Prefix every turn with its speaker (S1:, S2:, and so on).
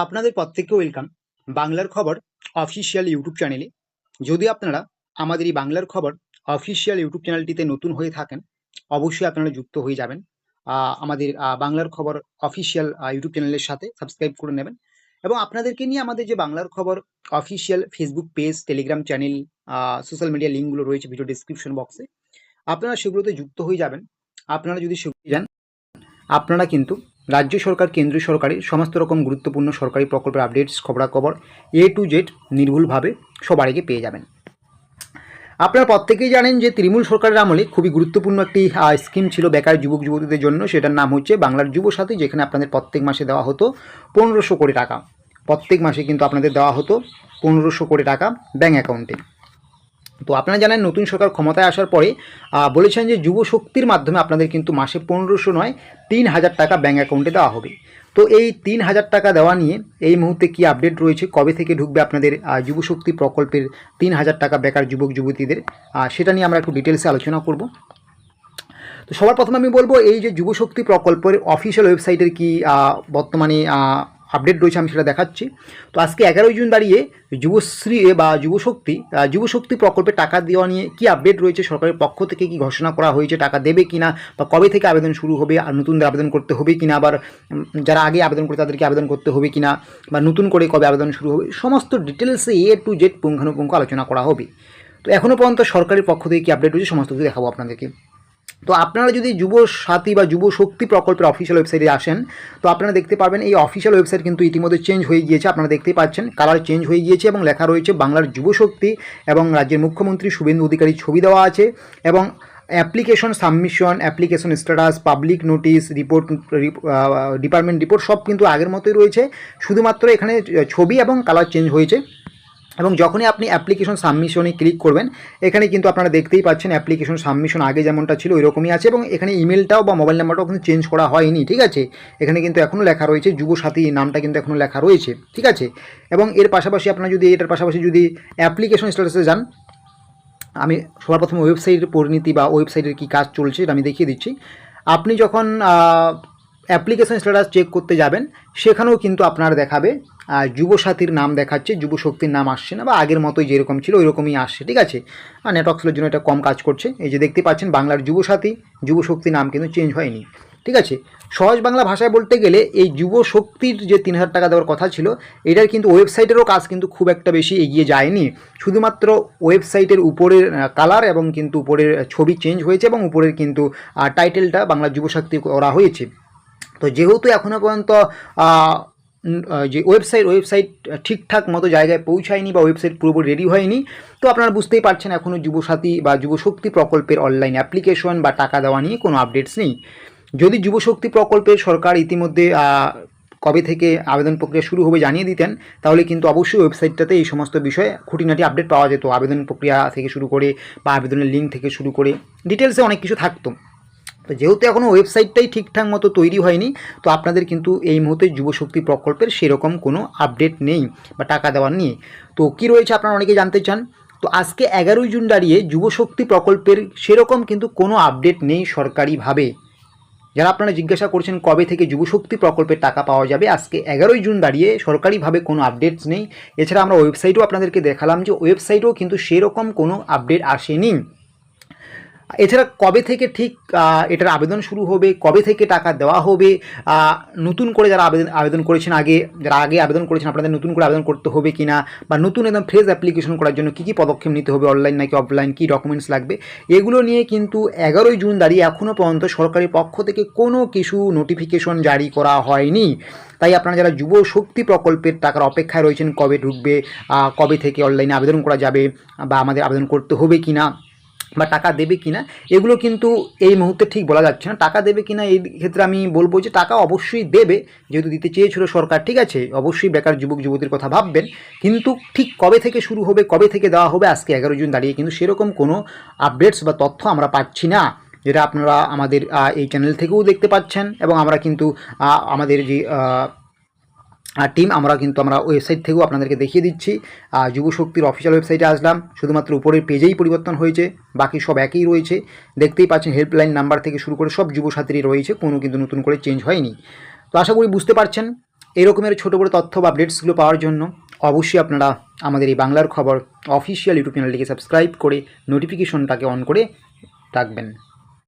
S1: আপনাদের প্রত্যেককে ওয়েলকাম বাংলার খবর অফিসিয়াল ইউটিউব চ্যানেলে। যদি আপনারা আমাদের এই বাংলার খবর অফিসিয়াল ইউটিউব চ্যানেলটিতে নতুন হয়ে থাকেন, অবশ্যই আপনারা যুক্ত হয়ে যাবেন আমাদের বাংলার খবর অফিসিয়াল ইউটিউব চ্যানেলের সাথে সাবস্ক্রাইব করে নেবেন। এবং আপনাদেরকে নিয়ে আমাদের যে বাংলার খবর official Facebook page, Telegram channel, social media লিঙ্কগুলো রয়েছে ভিডিও ডিসক্রিপশন বক্সে, আপনারা সেগুলোতে যুক্ত হয়ে যাবেন। আপনারা যদি সেগুলো যান, আপনারা কিন্তু রাজ্য সরকার, কেন্দ্রীয় সরকারের সমস্ত রকম গুরুত্বপূর্ণ সরকারি প্রকল্পের আপডেটস, খবরাখবর A to Z নির্ভুলভাবে সবার আগে পেয়ে যাবেন। আপনারা প্রত্যেকেই জানেন যে তৃণমূল সরকারের আমলে খুবই গুরুত্বপূর্ণ একটি স্কিম ছিল বেকার যুবক যুবতীদের জন্য। সেটার নাম হচ্ছে বাংলার যুবসাথী, যেখানে আপনাদের প্রত্যেক মাসে দেওয়া হতো 1500 কোটি টাকা। প্রত্যেক মাসে কিন্তু আপনাদের দেওয়া হতো 1500 কোটি টাকা ব্যাঙ্ক অ্যাকাউন্টে। তো আপনারা জানেন নতুন সরকার ক্ষমতায় আসার পরে বলেছেন যে যুব শক্তির মাধ্যমে আপনাদের কিন্তু মাসে 1500 নয় 3000 টাকা ব্যাঙ্ক অ্যাকাউন্টে দেওয়া হবে। তো এই 3000 টাকা দেওয়া নিয়ে এই মুহূর্তে কি আপডেট রয়েছে, কবে থেকে ঢুকবে আপনাদের যুবশক্তি প্রকল্পের 3000 টাকা বেকার যুবক যুবতীদের, সেটা নিয়ে আমরা একটু ডিটেলসে আলোচনা করব। তো সবার প্রথমে আমি বলবো এই যে যুবশক্তি প্রকল্পের অফিসিয়াল ওয়েবসাইটের কি বর্তমানে আপডেট রয়েছে আমি সেটা দেখাচ্ছি। তো আজকে 11ই জুন দাঁড়িয়ে যুবশ্রী বা যুবশক্তি প্রকল্পে টাকা দেওয়া নিয়ে কি আপডেট রয়েছে, সরকারের পক্ষ থেকে কি ঘোষণা করা হয়েছে, টাকা দেবে কিনা, বা কবে থেকে আবেদন শুরু হবে, আর নতুনদের আবেদন করতে হবে কিনা, আবার যারা আগে আবেদন করে তাদেরকে আবেদন করতে হবে কিনা, বা নতুন করে কবে আবেদন শুরু হবে, সমস্ত ডিটেলসে A to Z পুঙ্খানুপুঙ্খ আলোচনা করা হবে। তো এখনও পর্যন্ত সরকারের পক্ষ থেকে কি আপডেট রয়েছে সমস্ত কিছু দেখাবো আপনাদেরকে। তো আপনারা যদি যুব সাথী বা যুব শক্তি প্রকল্পের অফিসিয়াল ওয়েবসাইটে আসেন, তো আপনারা দেখতে পাবেন এই অফিসিয়াল ওয়েবসাইট কিন্তু ইতিমধ্যে চেঞ্জ হয়ে গিয়েছে। আপনারা দেখতেই পাচ্ছেন কালার চেঞ্জ হয়ে গিয়েছে এবং লেখা রয়েছে বাংলার যুব শক্তি, এবং রাজ্যের মুখ্যমন্ত্রী শুভেন্দু অধিকারীর ছবি দেওয়া আছে, এবং application submission, application status, public notice, report, department report সব কিন্তু আগের মতোই রয়েছে। শুধুমাত্র এখানে ছবি এবং কালার চেঞ্জ হয়েছে। এবং যখনই আপনি অ্যাপ্লিকেশন সাবমিশনে ক্লিক করবেন, এখানে কিন্তু আপনারা দেখতেই পাচ্ছেন অ্যাপ্লিকেশন সাবমিশন আগে যেমনটা ছিল ওইরকমই আছে, এবং এখানে ইমেলটাও বা মোবাইল নাম্বারটাও কিন্তু চেঞ্জ করা হয়নি, ঠিক আছে। এখানে কিন্তু এখনও লেখা রয়েছে যুবসাথী, নামটা কিন্তু এখনও লেখা রয়েছে, ঠিক আছে। এবং এর পাশাপাশি আপনারা যদি এটার পাশাপাশি যদি অ্যাপ্লিকেশন স্ট্যাটাসে যান, আমি সবার প্রথমে ওয়েবসাইটের পরিণতি বা ওয়েবসাইটের কী কাজ চলছে এটা আমি দেখিয়ে দিচ্ছি। আপনি যখন অ্যাপ্লিকেশন স্ট্যাটাস চেক করতে যাবেন, সেখানেও কিন্তু আপনার দেখাবে যুবসাথীর নাম দেখাচ্ছে, যুবশক্তির নাম আসছে না, বা আগের মতোই যেরকম ছিল ওইরকমই আসছে, ঠিক আছে। আর নেটওয়ার্ক স্লোর জন্য এটা কম কাজ করছে। এই যে দেখতে পাচ্ছেন বাংলার যুবসাথী, যুবশক্তির নাম কিন্তু চেঞ্জ হয়নি, ঠিক আছে। সহজ বাংলা ভাষায় বলতে গেলে এই যুবশক্তির যে 3000 টাকা দেওয়ার কথা ছিল, এটার কিন্তু ওয়েবসাইটেরও কাজ কিন্তু খুব একটা বেশি এগিয়ে যায়নি। শুধুমাত্র ওয়েবসাইটের উপরের কালার এবং কিন্তু উপরের ছবি চেঞ্জ হয়েছে, এবং উপরের কিন্তু টাইটেলটা বাংলা যুবশক্তি করা হয়েছে। তো যেহেতু এখনও পর্যন্ত যে ওয়েবসাইট ঠিকঠাক মতো জায়গায় পৌঁছায়নি, বা ওয়েবসাইট পুরোপুরি রেডি হয়নি, তো আপনারা বুঝতেই পারছেন এখনও যুবসাথী বা যুবশক্তি প্রকল্পের অনলাইন অ্যাপ্লিকেশন বা টাকা দেওয়া নিয়ে কোনো আপডেটস নেই। যদি যুবশক্তি প্রকল্পের সরকার ইতিমধ্যে কবে থেকে আবেদন প্রক্রিয়া শুরু হবে জানিয়ে দিতেন, তাহলে কিন্তু অবশ্যই ওয়েবসাইটটাতে এই সমস্ত বিষয়ে খুঁটিনাটি আপডেট পাওয়া যেত। আবেদন প্রক্রিয়া থেকে শুরু করে বা আবেদনের লিঙ্ক থেকে শুরু করে ডিটেলসে অনেক কিছু থাকতো। তো যেহেতু এখনও ওয়েবসাইটটাই ঠিকঠাক মতো তৈরি হয়নি, তো আপনাদের কিন্তু এই মুহূর্তে যুবশক্তি প্রকল্পের সেরকম কোনো আপডেট নেই বা টাকা দেওয়ার নিয়ে। তো কী রয়েছে আপনারা অনেকে জানতে চান। তো আজকে 11ই জুন দাঁড়িয়ে যুবশক্তি প্রকল্পের সেরকম কিন্তু কোনো আপডেট নেই সরকারিভাবে। যারা আপনারা জিজ্ঞাসা করছেন কবে থেকে যুবশক্তি প্রকল্পের টাকা পাওয়া যাবে, আজকে 11ই জুন দাঁড়িয়ে সরকারিভাবে কোনো আপডেটস নেই। এছাড়া আমরা ওয়েবসাইটও আপনাদেরকে দেখালাম যে ওয়েবসাইটেও কিন্তু সেরকম কোনো আপডেট আসেনি। এছাড়া কবে থেকে ঠিক এটার আবেদন শুরু হবে, কবে থেকে টাকা দেওয়া হবে, নতুন করে যারা আবেদন করেছেন যারা আগে আবেদন করেছেন আপনাদের নতুন করে আবেদন করতে হবে কি না, বা নতুন একদম ফ্রেশ অ্যাপ্লিকেশন করার জন্য কী কী পদক্ষেপ নিতে হবে, অনলাইন নাকি অফলাইন, কী ডকুমেন্টস লাগবে, এগুলো নিয়ে কিন্তু 11ই জুন দাঁড়িয়ে এখনও পর্যন্ত সরকারের পক্ষ থেকে কোনো কিছু নোটিফিকেশন জারি করা হয়নি। তাই আপনারা যারা যুব শক্তি প্রকল্পের টাকার অপেক্ষায় রয়েছেন কবে ঢুকবে, কবে থেকে অনলাইনে আবেদন করা যাবে, বা আমাদের আবেদন করতে হবে কি না, বা টাকা দেবে কিনা, এগুলো কিন্তু এই মুহূর্তে ঠিক বলা যাচ্ছে না। টাকা দেবে কিনা এই ক্ষেত্রে আমি বলবো যে টাকা অবশ্যই দেবে, যেহেতু দিতে চেয়েছিল সরকার, ঠিক আছে। অবশ্যই বেকার যুবক যুবতীর কথা ভাববেন, কিন্তু ঠিক কবে থেকে শুরু হবে, কবে থেকে দেওয়া হবে, আজকে 11 জুন দাঁড়িয়ে কিন্তু সেরকম কোনো আপডেটস বা তথ্য আমরা পাচ্ছি না, যেটা আপনারা আমাদের এই চ্যানেল থেকেও দেখতে পাচ্ছেন। এবং আমরা কিন্তু আমাদের যে টিম আমরা ওয়েবসাইট থেকেও আপনাদেরকে দেখিয়ে দিচ্ছি। যুবশক্তির অফিসিয়াল ওয়েবসাইটে আসলাম, শুধুমাত্র উপরের পেজেই পরিবর্তন হয়েছে, বাকি সব একই রয়েছে। দেখতেই পাচ্ছেন হেল্পলাইন নাম্বার থেকে শুরু করে সব যুবসাথীরই রয়েছে, কোনো কিন্তু নতুন করে চেঞ্জ হয়নি। তো আশা করি বুঝতে পারছেন এই রকমের ছোটো বড়ো তথ্য বা আপডেটসগুলো পাওয়ার জন্য অবশ্যই আপনারা আমাদের এই বাংলার খবর অফিসিয়াল ইউটিউব চ্যানেলটিকে সাবস্ক্রাইব করে নোটিফিকেশনটাকে অন করে রাখবেন।